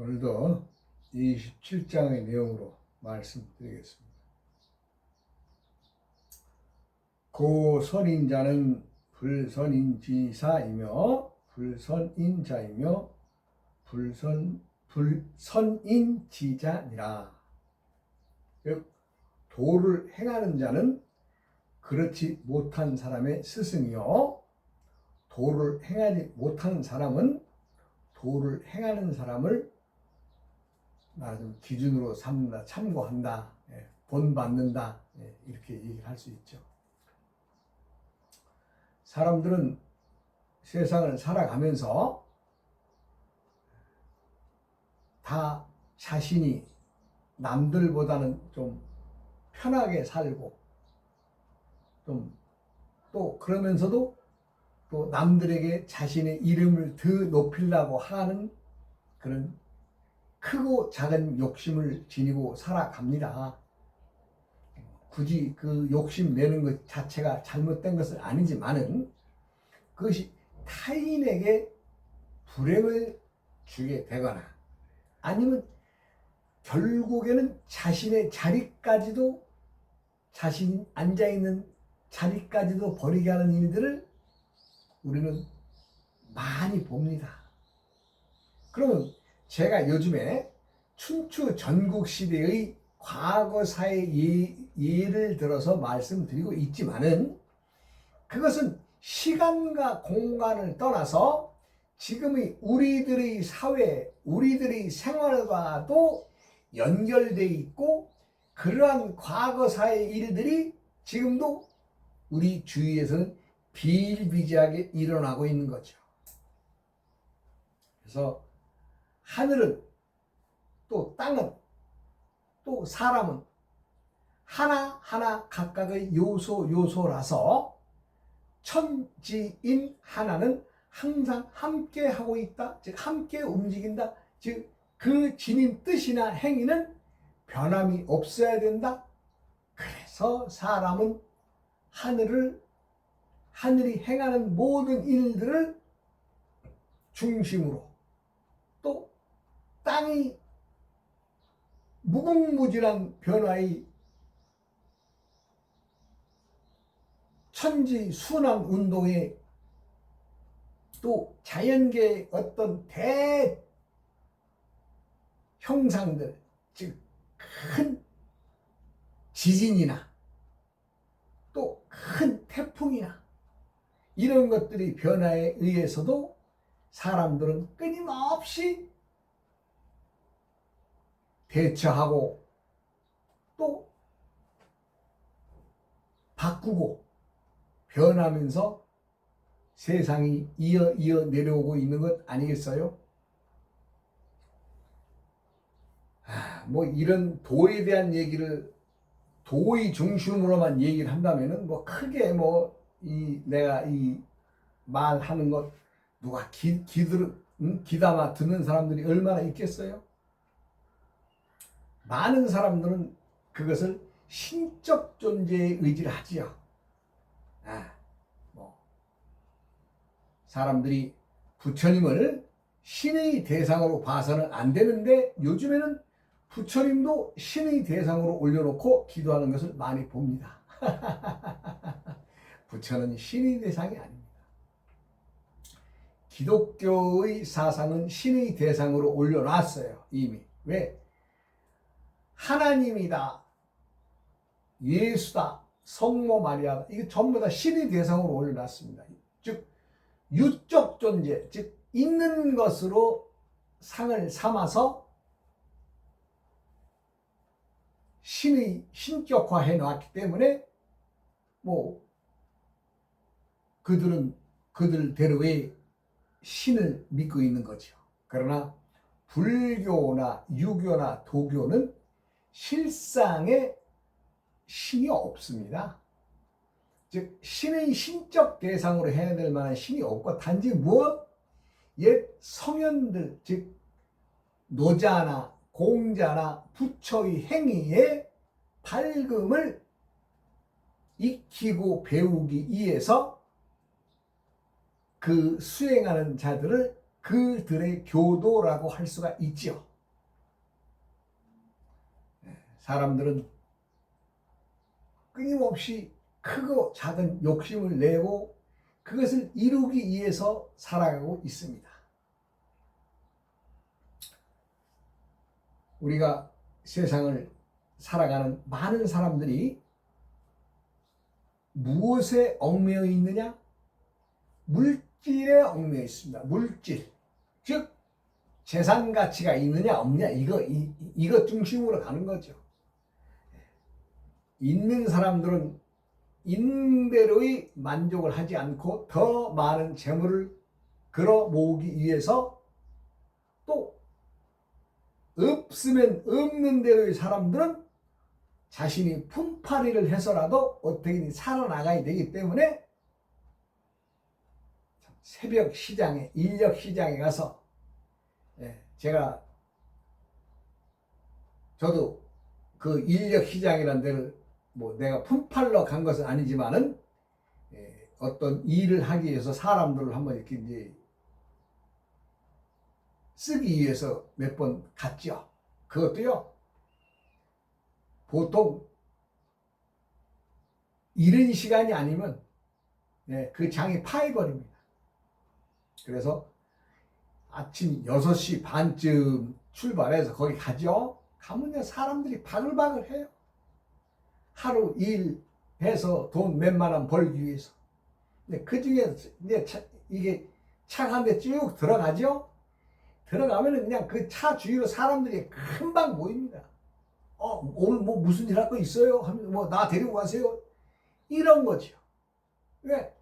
오늘도 27장의 내용으로 말씀드리겠습니다. 고선인자는 불선인지사이며 불선인자이며 불선인지자니라. 즉 도를 행하는 자는 그렇지 못한 사람의 스승이요, 도를 행하지 못하는 사람은 도를 행하는 사람을 말하자면 기준으로 삼는다, 참고한다, 본받는다, 이렇게 얘기를 할 수 있죠. 사람들은 세상을 살아가면서 다 자신이 남들보다는 좀 편하게 살고, 좀 또 그러면서도 또 남들에게 자신의 이름을 더 높이려고 하는 그런 크고 작은 욕심을 지니고 살아갑니다. 굳이 그 욕심 내는 것 자체가 잘못된 것은 아니지만은 그것이 타인에게 불행을 주게 되거나 아니면 결국에는 자신의 자리까지도, 자신이 앉아있는 자리까지도 버리게 하는 일들을 우리는 많이 봅니다. 그러면 제가 요즘에 춘추 전국시대의 과거사의 예를 들어서 말씀드리고 있지만은 그것은 시간과 공간을 떠나서 지금의 우리들의 사회, 우리들의 생활과도 연결되어 있고, 그러한 과거사의 일들이 지금도 우리 주위에서는 비일비재하게 일어나고 있는 거죠. 그래서 하늘은, 또 땅은, 또 사람은 하나하나 각각의 요소라서 천지인 하나는 항상 함께 하고 있다, 즉 함께 움직인다, 즉 그 지닌 뜻이나 행위는 변함이 없어야 된다. 그래서 사람은 하늘이 행하는 모든 일들을 중심으로, 또 땅이 무궁무진한 변화의 천지 순환 운동에, 또 자연계의 어떤 대형상들, 즉 큰 지진이나 또 큰 태풍이나 이런 것들이 변화에 의해서도 사람들은 끊임없이 대처하고 또 바꾸고 변하면서 세상이 이어 내려오고 있는 것 아니겠어요? 뭐 이런 도에 대한 얘기를 도의 중심으로만 얘기를 한다면은 뭐 크게 내가 이 말하는 것 누가 귀담아 듣는 사람들이 얼마나 있겠어요? 많은 사람들은 그것을 신적 존재에 의지를 하지요. 사람들이 부처님을 신의 대상으로 봐서는 안 되는데 요즘에는 부처님도 신의 대상으로 올려놓고 기도하는 것을 많이 봅니다. 부처는 신의 대상이 아닙니다. 기독교의 사상은 신의 대상으로 올려놨어요, 이미. 왜? 하나님이다, 예수다, 성모 마리아다, 이게 전부 다 신의 대상으로 올려놨습니다. 즉 유적 존재, 즉 있는 것으로 상을 삼아서 신의 신격화해 놨기 때문에 그들은 그들대로의 신을 믿고 있는 거죠. 그러나 불교나 유교나 도교는 실상에 신이 없습니다. 즉 신의 신적 대상으로 해야 될 만한 신이 없고, 단지 옛 성현들, 즉 노자나 공자나 부처의 행위에 밝음을 익히고 배우기 위해서 그 수행하는 자들을 그들의 교도라고 할 수가 있죠. 사람들은 끊임없이 크고 작은 욕심을 내고 그것을 이루기 위해서 살아가고 있습니다. 우리가 세상을 살아가는 많은 사람들이 무엇에 얽매여 있느냐? 물질에 얽매여 있습니다. 물질. 즉 재산 가치가 있느냐 없느냐 이것 중심으로 가는 거죠. 있는 사람들은 있는 대로의 만족을 하지 않고 더 많은 재물을 걸어 모으기 위해서, 또 없으면 없는 대로의 사람들은 자신이 품팔이를 해서라도 어떻게든 살아나가야 되기 때문에 새벽 시장에, 인력 시장에 가서, 저도 그 인력 시장이라는 데를 뭐 내가 품팔러 간 것은 아니지만은 어떤 일을 하기 위해서 사람들을 한번 이렇게 이제 쓰기 위해서 몇 번 갔죠. 그것도요, 보통 이른 시간이 아니면 그 장이 파해버립니다. 그래서 아침 6시 반쯤 출발해서 거기 가죠. 가면 사람들이 바글바글 해요. 하루 일해서 돈 몇만 원 벌기 위해서. 근데 그 중에 이게 차가 한 대 쭉 들어가죠. 들어가면은 그냥 그 차 주위로 사람들이 금방 모입니다. 오늘 뭐 무슨 일 할 거 있어요? 하면 뭐 나 데리고 가세요. 이런 거죠. 왜?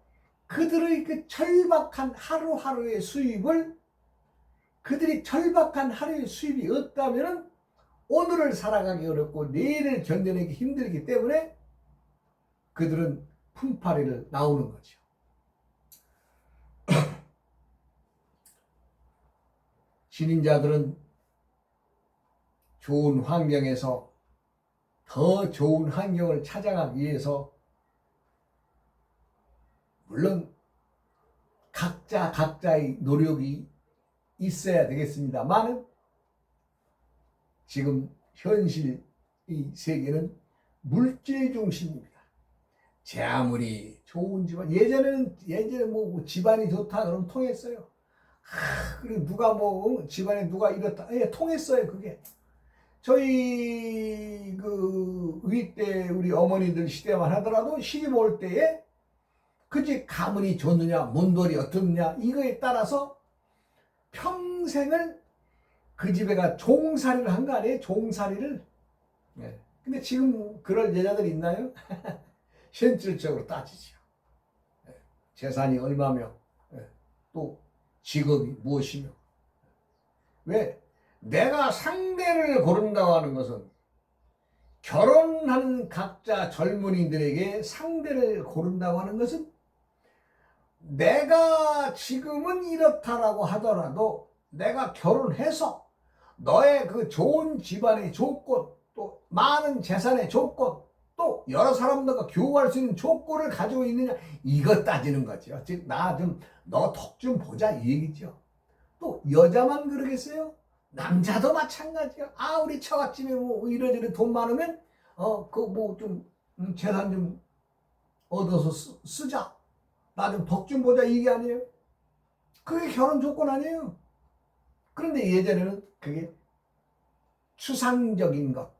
그들의 그 절박한 하루하루의 수입을, 그들이 절박한 하루의 수입이 없다면은 오늘을 살아가기 어렵고 내일을 견뎌내기 힘들기 때문에 그들은 품팔이를 나오는 거죠. 신인자들은 좋은 환경에서 더 좋은 환경을 찾아가기 위해서 물론 각자의 노력이 있어야 되겠습니다만, 지금 현실 이 세계는 물질 중심입니다. 제 아무리 좋은 집안, 예전에 뭐 집안이 좋다 그러면 통했어요. 그리고 누가 뭐 집안에 누가 이렇다, 통했어요. 그게 저희 그 윗대 우리 어머니들 시대만 하더라도 시집 올 때에 그 집 가문이 좋느냐 문돌이 어떻느냐 이거에 따라서 평생을 그 집에가 종살이를 한 거 아니에요? 종살이를. 근데 지금 그럴 여자들 있나요? 현실적으로 따지죠. 재산이 얼마며, 또 직업이 무엇이며. 왜? 내가 상대를 고른다고 하는 것은, 결혼하는 각자 젊은이들에게 상대를 고른다고 하는 것은, 내가 지금은 이렇다라고 하더라도 내가 결혼해서 너의 그 좋은 집안의 조건, 또 많은 재산의 조건, 또 여러 사람들과 교우할 수 있는 조건을 가지고 있느냐, 이거 따지는 거죠. 즉 너 덕 좀 보자 이 얘기죠. 또 여자만 그러겠어요? 남자도 마찬가지야. 우리 처갓집에 뭐 이래저래 돈 많으면 그 뭐 좀 재산 좀 얻어서 쓰자. 나 좀 덕 좀 보자 이게 아니에요? 그게 결혼 조건 아니에요? 그런데 예전에는 그게 추상적인 것,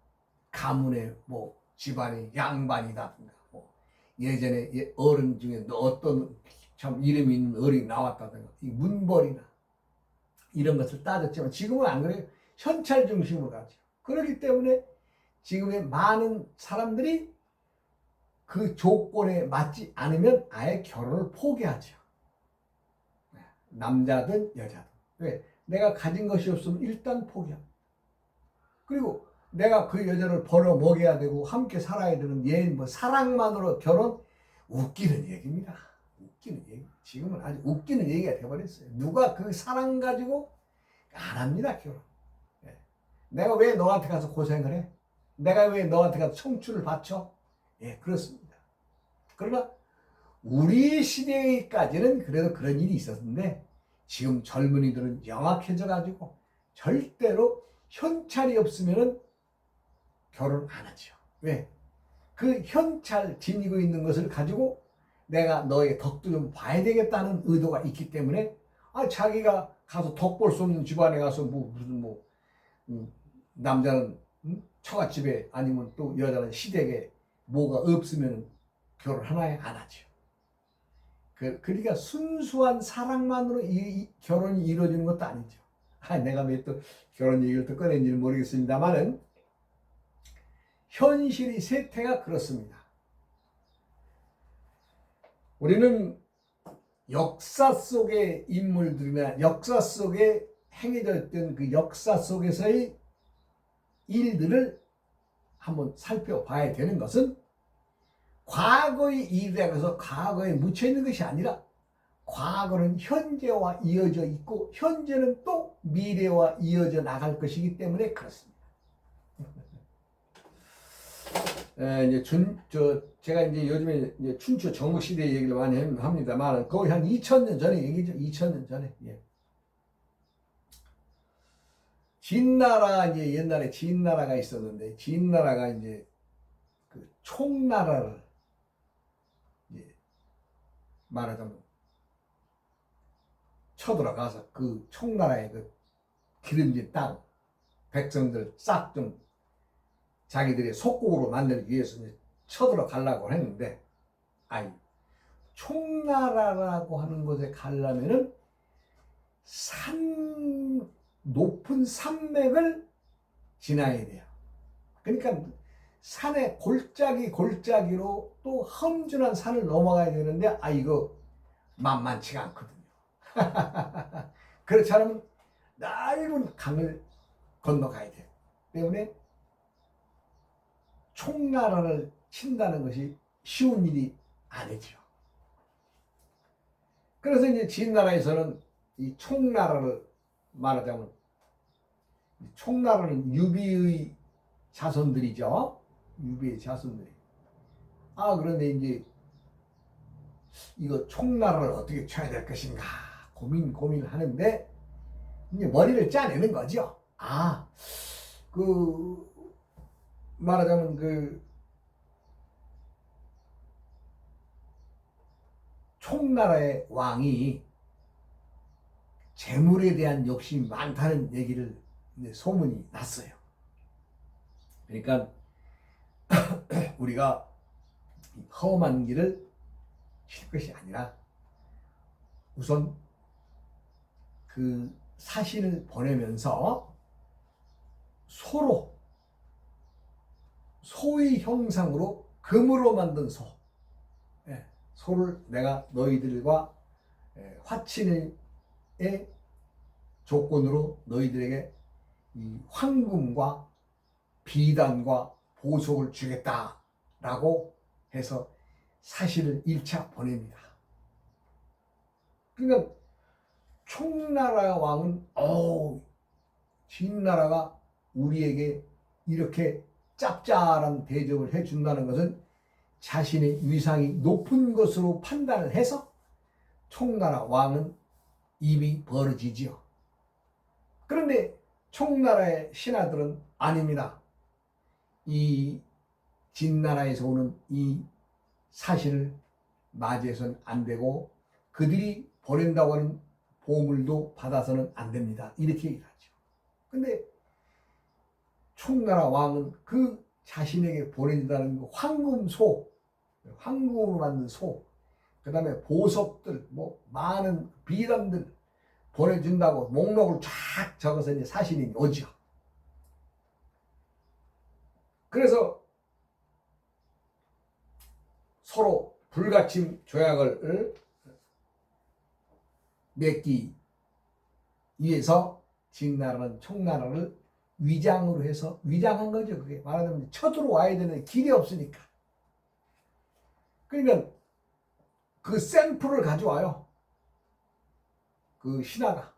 가문의 뭐 집안이 양반이다든가, 뭐 예전에 어른 중에 어떤 참 이름 있는 어른이 나왔다든가, 이 문벌이나 이런 것을 따졌지만 지금은 안 그래요. 현찰 중심으로 가죠. 그렇기 때문에 지금의 많은 사람들이 그 조건에 맞지 않으면 아예 결혼을 포기하죠. 남자든 여자든. 왜? 내가 가진 것이 없으면 일단 포기합니다. 그리고 내가 그 여자를 벌어 먹여야 되고 함께 살아야 되는 뭐 사랑만으로 결혼, 웃기는 얘기입니다. 웃기는 얘기. 지금은 아주 웃기는 얘기가 돼버렸어요. 누가 그 사랑 가지고 안 합니다, 결혼. 내가 왜 너한테 가서 고생을 해? 내가 왜 너한테 가서 청춘을 바쳐? 그렇습니다. 그러나 우리 시대까지는 그래도 그런 일이 있었는데, 지금 젊은이들은 영악해져 가지고 절대로 현찰이 없으면은 결혼 안 하죠. 왜? 그 현찰 지니고 있는 것을 가지고 내가 너의 덕도 좀 봐야 되겠다는 의도가 있기 때문에 자기가 가서 덕 볼 수 없는 집안에 가서 무슨 남자는 처갓집에 아니면 또 여자는 시댁에 뭐가 없으면 결혼하나요? 안 하죠. 그러니까 순수한 사랑만으로 이 결혼이 이루어지는 것도 아니죠. 내가 왜 또 결혼 얘기를 또 꺼낸지는 모르겠습니다만은 현실이 세태가 그렇습니다. 우리는 역사 속의 인물들이나 역사 속에 행해졌던 그 역사 속에서의 일들을 한번 살펴봐야 되는 것은 과거의 일이라고 해서 과거에 묻혀있는 것이 아니라 과거는 현재와 이어져 있고 현재는 또 미래와 이어져 나갈 것이기 때문에 그렇습니다. 제가 이제 요즘에 이제 춘추 전국시대 얘기를 많이 합니다만 거의 한 2000년 전에 얘기죠. 2000년 전에. 예. 진나라 이제 옛날에 진나라가 있었는데 진나라가 이제 그 총나라를 이제 말하자면 쳐들어가서 그 총나라의 그 기름진 땅 백성들 싹 좀 자기들의 속국으로 만들기 위해서 이제 쳐들어가려고 했는데 총나라라고 하는 곳에 가려면은 높은 산맥을 지나야 돼요. 그러니까 산의 골짜기로 또 험준한 산을 넘어가야 되는데 이거 만만치가 않거든요. 그렇지 않으면 넓은 강을 건너가야 돼요. 때문에 총나라를 친다는 것이 쉬운 일이 아니죠. 그래서 이제 진나라에서는 이 총나라를 말하자면 총나라는 유비의 자손들이죠. 유비의 자손들이. 그런데 이제 이거 총나라를 어떻게 쳐야 될 것인가 고민을 하는데 이제 머리를 짜내는 거죠. 말하자면 총나라의 왕이 재물에 대한 욕심이 많다는 얘기를 소문이 났어요. 그러니까 우리가 험한 길을 칠 것이 아니라 우선 그 사신을 보내면서 소의 형상으로 금으로 만든 소를 내가 너희들과 화친의 조건으로 너희들에게 이 황금과 비단과 보석을 주겠다라고 해서 사신을 1차 보냅니다. 그러니까 총나라 왕은 진나라가 우리에게 이렇게 짭짤한 대접을 해준다는 것은 자신의 위상이 높은 것으로 판단을 해서 총나라 왕은 입이 벌어지지요. 그런데 총나라의 신하들은 아닙니다. 이 진나라에서 오는 이 사신을 맞이해서는 안 되고 그들이 보낸다고 하는 보물도 받아서는 안 됩니다. 이렇게 얘기하죠. 근데 총나라 왕은 그 자신에게 보내준다는 황금으로 만든 그 다음에 보석들, 많은 비단들 보내준다고 목록을 쫙 적어서 이제 사신이 오죠. 그래서 서로 불가침 조약을 맺기 위해서 진나라는 총나라를 위장으로 해서 위장한 거죠. 그게 말하자면 쳐들어와야 되는데 길이 없으니까. 그러니까 그 샘플을 가져와요. 그 신하가.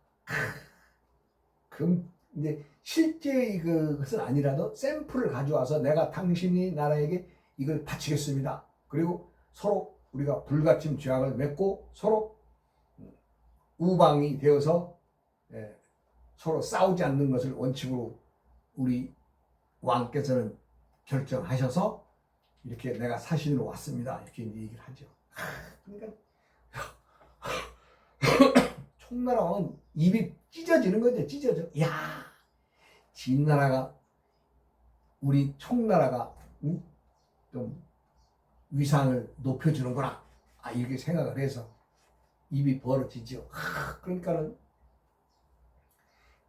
이제 실제의 그것은 아니라도 샘플을 가져와서 내가 당신이 나라에게 이걸 바치겠습니다. 그리고 서로 우리가 불가침 조약을 맺고 서로 우방이 되어서 서로 싸우지 않는 것을 원칙으로 우리 왕께서는 결정하셔서 이렇게 내가 사신으로 왔습니다. 이렇게 얘기를 하죠. 그러니까 총나라 왕은 입이 찢어지는 거죠. 찢어져. 야, 진나라가 우리 총나라가 좀 위상을 높여주는구나. 이렇게 생각을 해서 입이 벌어지죠. 그러니까는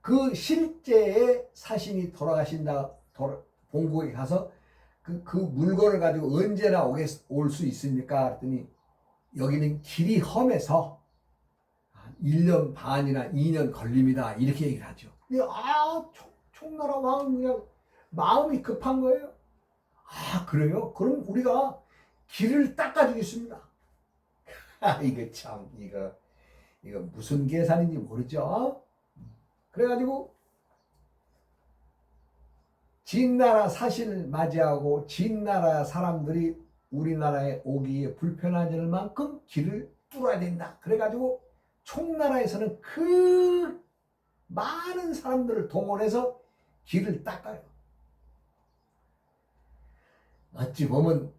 그 실제의 사신이 돌아가신다, 본국에 가서 그 물건을 가지고 언제나 올 수 있습니까? 그랬더니 여기는 길이 험해서 1년 반이나 2년 걸립니다. 이렇게 얘기를 하죠. 근데 총나라 왕은 그냥 마음이 급한 거예요. 그래요? 그럼 우리가 길을 닦아주겠습니다. 이거 참, 이거 무슨 계산인지 모르죠? 그래가지고 진나라 사신을 맞이하고 진나라 사람들이 우리나라에 오기에 불편하지 만큼 길을 뚫어야 된다. 그래가지고 총나라에서는 그 많은 사람들을 동원해서 길을 닦아요. 어찌 보면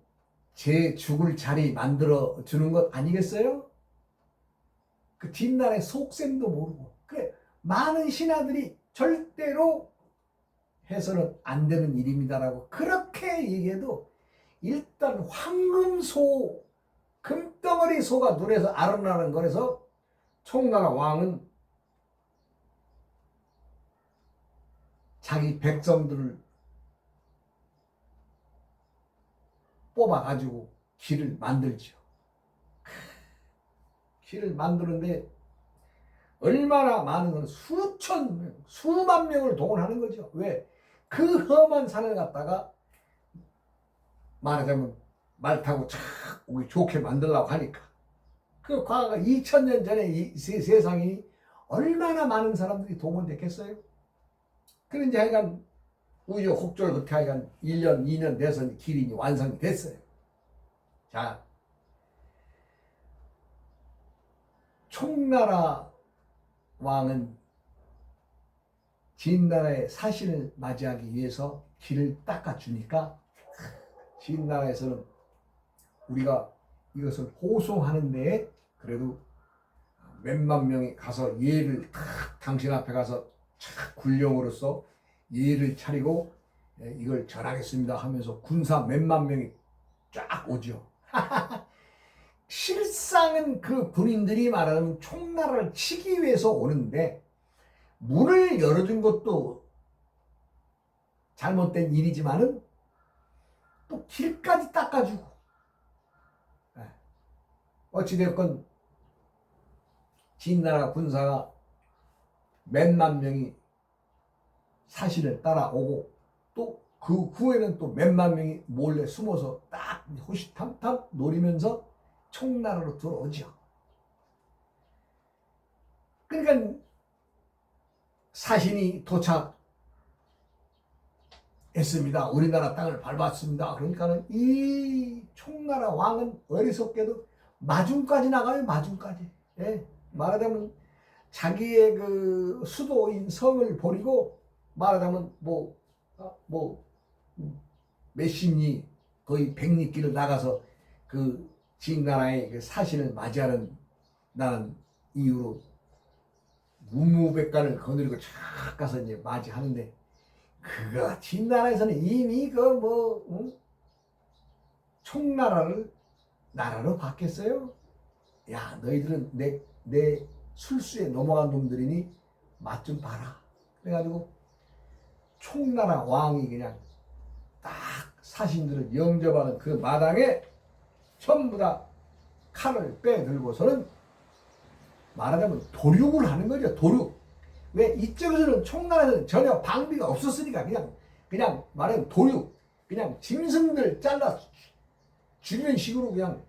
제 죽을 자리 만들어 주는 것 아니겠어요? 그 뒷날의 속셈도 모르고. 그래, 많은 신하들이 절대로 해서는 안 되는 일입니다라고 그렇게 얘기해도 일단 황금소, 금덩어리 소가 눈에서 아른아른 거려서 총나라 왕은 자기 백성들을 뽑아가지고 길을 만들죠. 길을 만드는데 얼마나 많은 수만 명을 동원하는 거죠. 왜? 그 험한 산을 갖다가 말하자면 말 타고 착 오기 좋게 만들려고 하니까. 그 과거가 2000년 전에 이 세상이 얼마나 많은 사람들이 동원됐겠어요? 그런 이제 하여간 우여곡절 끝에 하여간 1년, 2년 돼서 길이 완성이 됐어요. 자, 총나라 왕은 진나라의 사신을 맞이하기 위해서 길을 닦아주니까 진나라에서는 우리가 이것을 호송하는데 그래도 몇만 명이 가서 예를 당신 앞에 가서 군령으로서 예를 차리고 이걸 전하겠습니다 하면서 군사 몇만 명이 쫙 오죠. 실상은 그 군인들이 말하는 총나라를 치기 위해서 오는데 문을 열어준 것도 잘못된 일이지만은 또 길까지 닦아주고 어찌되었건 진나라 군사가 몇만 명이 사신을 따라오고 또 그 후에는 또 몇만 명이 몰래 숨어서 딱 호시탐탐 노리면서 총나라로 들어오죠. 그러니까 사신이 도착했습니다. 우리나라 땅을 밟았습니다. 그러니까는 이 총나라 왕은 어리석게도 마중까지 나가요. 마중까지. 예. 말하자면 자기의 그 수도인 성을 버리고 말하자면 몇십 리 거의 100리길을 나가서 그 진나라의 그 사신을 맞이하는 나는 이유로 무무백관을 거느리고 쫙 가서 이제 맞이하는데 그거 진나라에서는 이미 총나라를 나라로 바뀌었어요. 야, 너희들은 내 술수에 넘어간 놈들이니 맛 좀 봐라. 그래가지고 총나라 왕이 그냥 딱 사신들을 영접하는 그 마당에 전부 다 칼을 빼들고서는 말하자면 도륙을 하는 거죠. 도륙. 왜 이쪽에서는 총나라에서는 전혀 방비가 없었으니까 그냥 말하면 도륙. 그냥 짐승들 잘라 죽이는 식으로 그냥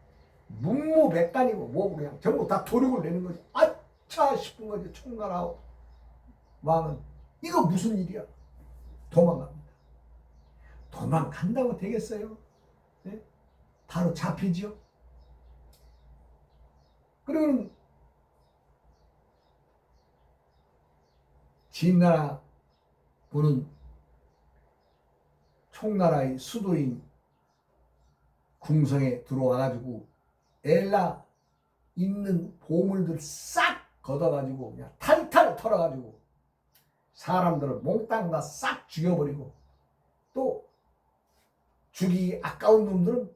문무백관이고 그냥 전부 다 도륙을 내는 거죠. 아차 싶은 거죠. 총나라 왕은 이거 무슨 일이야? 도망갑니다. 도망간다고 되겠어요? 네? 바로 잡히죠. 그러면 진나라 분은 총나라의 수도인 궁성에 들어와가지고 엘라 있는 보물들 싹 걷어가지고 그냥 탈탈 털어가지고 사람들을 몽땅 다 싹 죽여버리고, 또 죽이기 아까운 놈들은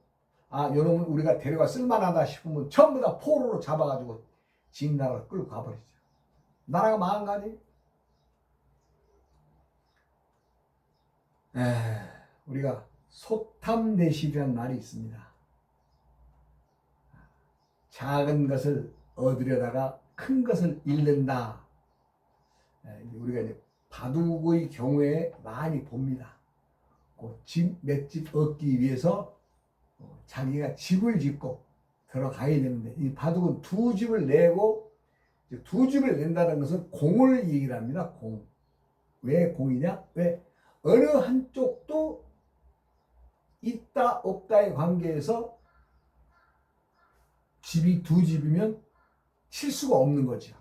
요놈은 우리가 데려가 쓸만하다 싶으면 전부 다 포로로 잡아가지고 진나라를 끌고 가버리죠. 나라가 망한 거 아니에요? 우리가 소탐대실이라는 말이 있습니다. 작은 것을 얻으려다가 큰 것을 잃는다. 우리가 이제 바둑의 경우에 많이 봅니다. 집, 맷집 얻기 위해서 자기가 집을 짓고 들어가야 되는데, 이 바둑은 두 집을 내고, 두 집을 낸다는 것은 공을 얘기를 합니다. 공. 왜 공이냐? 왜? 어느 한쪽도 있다 없다의 관계에서 집이 두 집이면 칠 수가 없는 거죠.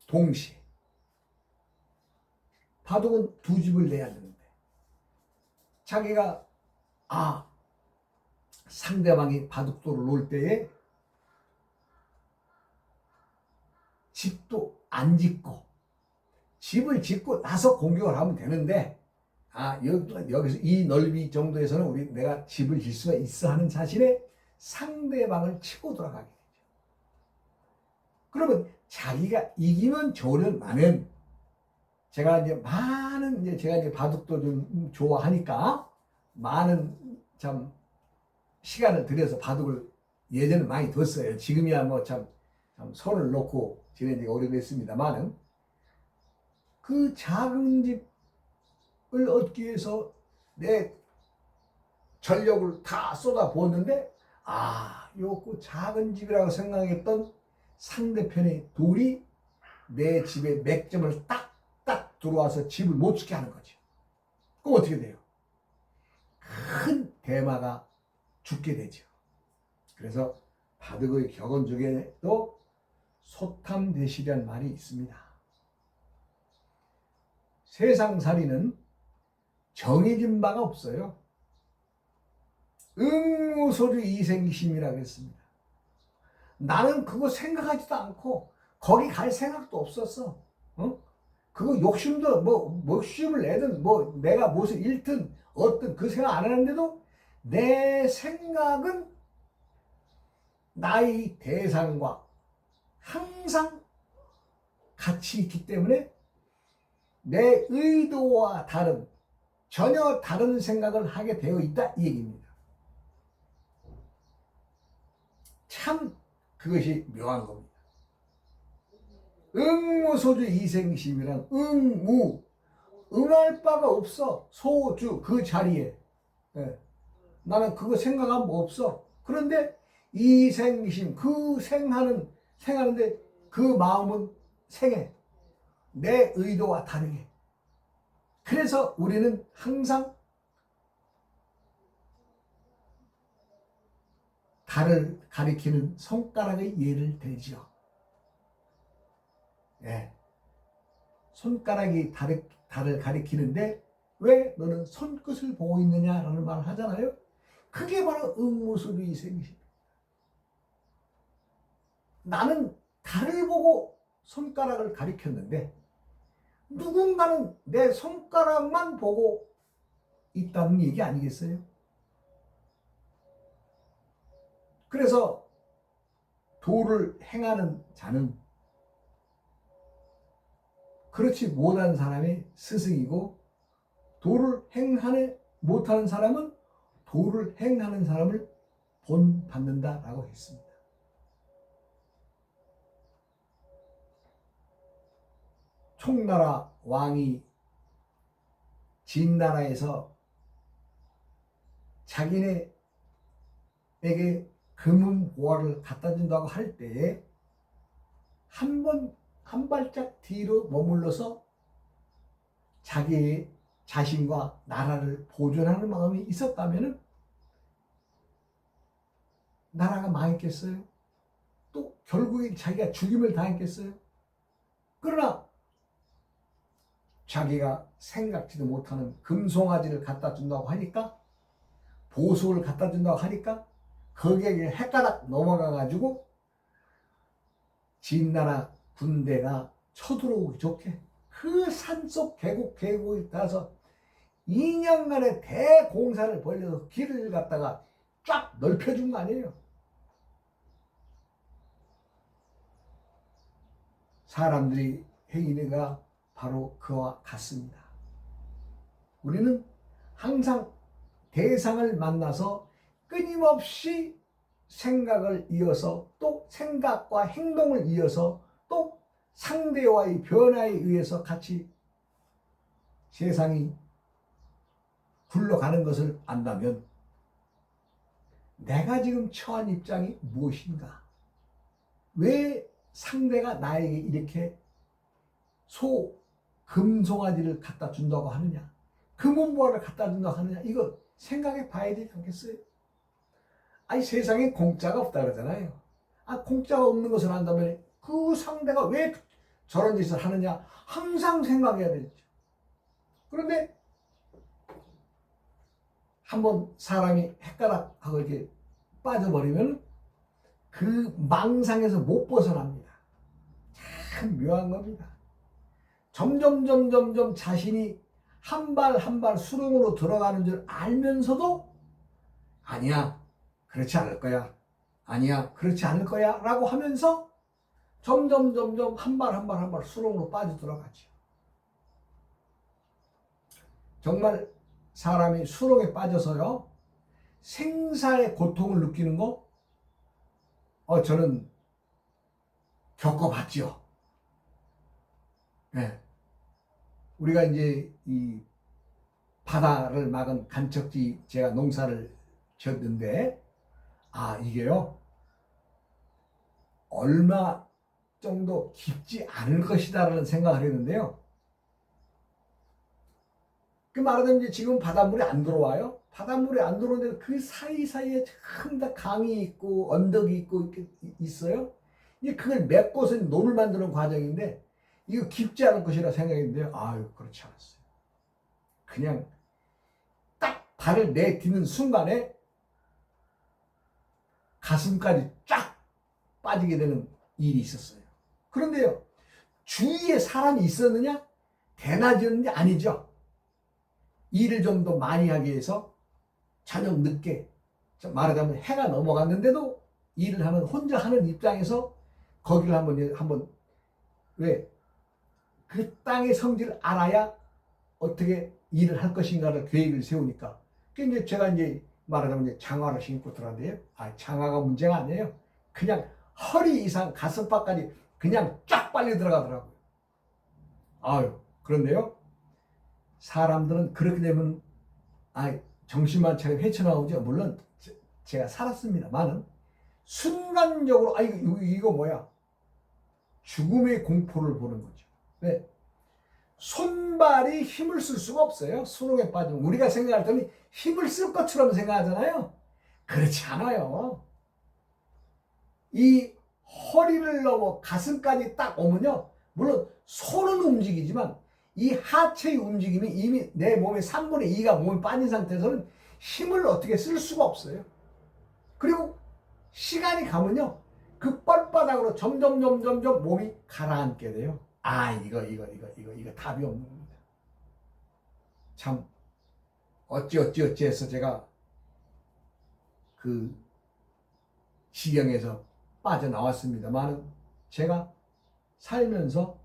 동시에. 바둑은 두 집을 내야 되는데, 자기가 상대방이 바둑돌을 놓을 때에 집도 안 짓고, 집을 짓고 나서 공격을 하면 되는데, 여기서 이 넓이 정도에서는 내가 집을 질 수가 있어 하는 자신의 상대방을 치고 돌아가게 되죠. 그러면 자기가 이기면 좋으련만은, 제가 이제 바둑도 좀 좋아하니까 많은 참 시간을 들여서 바둑을 예전에 많이 뒀어요. 지금이야 참 손을 놓고 지낸 지가 오래됐습니다만은, 그 작은 집을 얻기 위해서 내 전력을 다 쏟아부었는데, 요 작은 집이라고 생각했던 상대편의 돌이 내 집에 맥점을 딱딱 들어와서 집을 못 짓게 하는 거죠. 그럼 어떻게 돼요? 큰 대마가 죽게 되죠. 그래서 바둑의 격언 중에도 소탐대실이라는 말이 있습니다. 세상살이는 정해진 바가 없어요. 응무소주 이생심이라고 했습니다. 나는 그거 생각하지도 않고 거기 갈 생각도 없었어. 그거 욕심도 욕심을 내든 내가 무엇을 잃든 어떤 그 생각 안 하는데도, 내 생각은 나의 대상과 항상 같이 있기 때문에 내 의도와 전혀 다른 생각을 하게 되어 있다, 이 얘기입니다. 참 그것이 묘한 겁니다. 응무소주 이생심이란, 응할 바가 없어. 소주 그 자리에 나는 그거 생각하면 없어. 그런데 이생심, 그 생하는데 그 마음은 생해. 내 의도와 다르게. 그래서 우리는 항상 달을 가리키는 손가락의 예를 들죠. 손가락이 달을 가리키는데 왜 너는 손끝을 보고 있느냐라는 말을 하잖아요. 그게 바로 응무소주 이생심. 나는 달을 보고 손가락을 가리켰는데, 누군가는 내 손가락만 보고 있다는 얘기 아니겠어요? 그래서 도를 행하는 자는 그렇지 못한 사람이 스승이고, 도를 행하지 못하는 사람은 도를 행하는 사람을 본받는다라고 했습니다. 총나라 왕이 진나라에서 자기네에게 금은 보화를 갖다 준다고 할 때에 한 발짝 뒤로 머물러서 자기의 자신과 나라를 보존하는 마음이 있었다면 나라가 망했겠어요? 또 결국에 자기가 죽임을 당했겠어요? 그러나 자기가 생각지도 못하는 금송아지를 갖다 준다고 하니까, 보석을 갖다 준다고 하니까 거기에 헷가닥 넘어가 가지고 진나라 군대가 쳐들어오기 좋게 그 산속 계곡에 따라서 2년간의 대공사를 벌려서 길을 갖다가 쫙 넓혀준 거 아니에요. 사람들이 행위가 바로 그와 같습니다. 우리는 항상 대상을 만나서 끊임없이 생각을 이어서 또 생각과 행동을 이어서 또 상대와의 변화에 의해서 같이 세상이 굴러가는 것을 안다면 내가 지금 처한 입장이 무엇인가? 왜 상대가 나에게 이렇게 금송아지를 갖다 준다고 하느냐? 금은보화를 갖다 준다고 하느냐? 이거 생각해 봐야 되지 않겠어요? 아니 세상에 공짜가 없다 그러잖아요. 공짜가 없는 것을 안다면 그 상대가 왜 저런 짓을 하느냐? 항상 생각해야 되죠. 그런데 한번 사람이 헷가닥하고 이렇게 빠져버리면 그 망상에서 못 벗어납니다. 참 묘한 겁니다. 점점 자신이 한 발 한 발 수렁으로 들어가는 줄 알면서도 아니야, 그렇지 않을 거야. 아니야, 그렇지 않을 거야. 라고 하면서 점점 한 발 한 발 수렁으로 빠져들어가죠. 정말 사람이 수렁에 빠져서요, 생사의 고통을 느끼는 거, 저는 겪어봤죠. 네. 우리가 이제 이 바다를 막은 간척지 제가 농사를 지었는데, 이게요, 얼마 정도 깊지 않을 것이다라는 생각을 했는데요. 그 말하자면 이제 지금 바닷물이 안 들어와요. 바닷물이 안 들어오는데 그 사이사이에 참 다 강이 있고 언덕이 있고 이렇게 있어요. 이제 그걸 메꿔서 논을 만드는 과정인데 이거 깊지 않을 것이라 생각했는데 그렇지 않았어요. 그냥 딱 발을 내딛는 순간에 가슴까지 쫙 빠지게 되는 일이 있었어요. 그런데요, 주위에 사람이 있었느냐? 대낮이었는지 아니죠. 일을 좀 더 많이 하기 위해서 저녁 늦게, 말하자면 해가 넘어갔는데도 일을 하는, 혼자 하는 입장에서 거기를 한번 왜 그 땅의 성질을 알아야 어떻게 일을 할 것인가를 계획을 세우니까. 그러니까 제가 이제 말하자면 장화를 신고 들어갔는데요. 장화가 문제가 아니에요. 그냥 허리 이상 가슴팍까지 그냥 쫙 빨려 들어가더라고요. 그런데요, 사람들은 그렇게 되면 정신만 차리고 헤쳐나오죠. 물론 제가 살았습니다만은 순간적으로 이거 뭐야, 죽음의 공포를 보는 거죠. 왜? 손발이 힘을 쓸 수가 없어요. 수렁에 빠지면 우리가 생각할 때는 힘을 쓸 것처럼 생각하잖아요. 그렇지 않아요. 이 허리를 넘어 가슴까지 딱 오면요, 물론 손은 움직이지만 이 하체의 움직임이 이미 내 몸의 3분의 2가 몸에 빠진 상태에서는 힘을 어떻게 쓸 수가 없어요. 그리고 시간이 가면요, 그 뻘바닥으로 점점 몸이 가라앉게 돼요. 이거 답이 없는 겁니다. 참 어찌 해서 제가 그 지경에서 빠져나왔습니다만 제가 살면서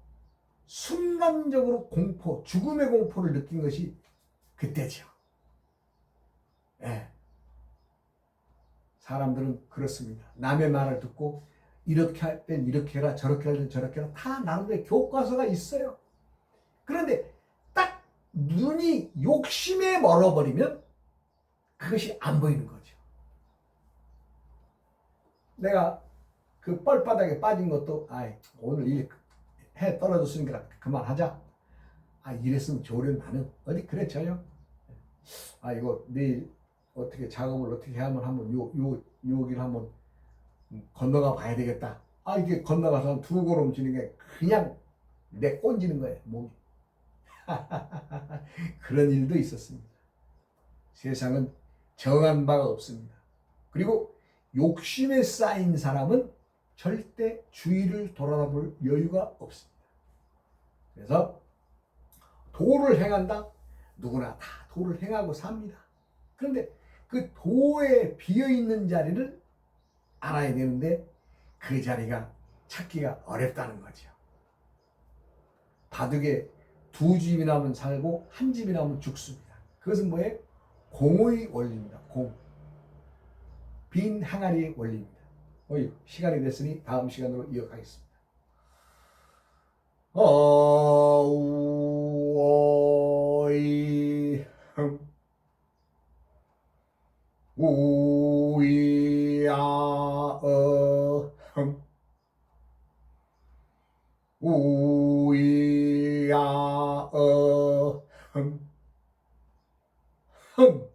순간적으로 죽음의 공포를 느낀 것이 그때죠. 사람들은 그렇습니다. 남의 말을 듣고 이렇게 할 땐 이렇게 해라, 저렇게 할 땐 저렇게 해라, 다 나름대로 교과서가 있어요. 그런데 딱 눈이 욕심에 멀어버리면 그것이 안 보이는 거죠. 내가 그 뻘바닥에 빠진 것도 오늘 일 해 떨어졌으니까 그만하자. 이랬으면 좋으련 나는 어디 그랬죠요. 이거 내일 어떻게 작업을 어떻게 하면 한번 여기를 한번 건너가 봐야 되겠다. 이게 건너가서 한 2걸음 지는 게 그냥 내 꼰지는 거예요, 몸이. 그런 일도 있었습니다. 세상은 정한 바가 없습니다. 그리고 욕심에 쌓인 사람은 절대 주위를 돌아볼 여유가 없습니다. 그래서 도를 행한다? 누구나 다 도를 행하고 삽니다. 그런데 그 도에 비어있는 자리를 알아야 되는데 그 자리가 찾기가 어렵다는 거죠. 바둑에 두 집이 나오면 살고 한 집이 나오면 죽습니다. 그것은 뭐예요? 공의 원리입니다. 공. 빈 항아리의 원리입니다. 시간이 됐으니 다음 시간으로 이어가겠습니다. 어이 우이야 우이야 흠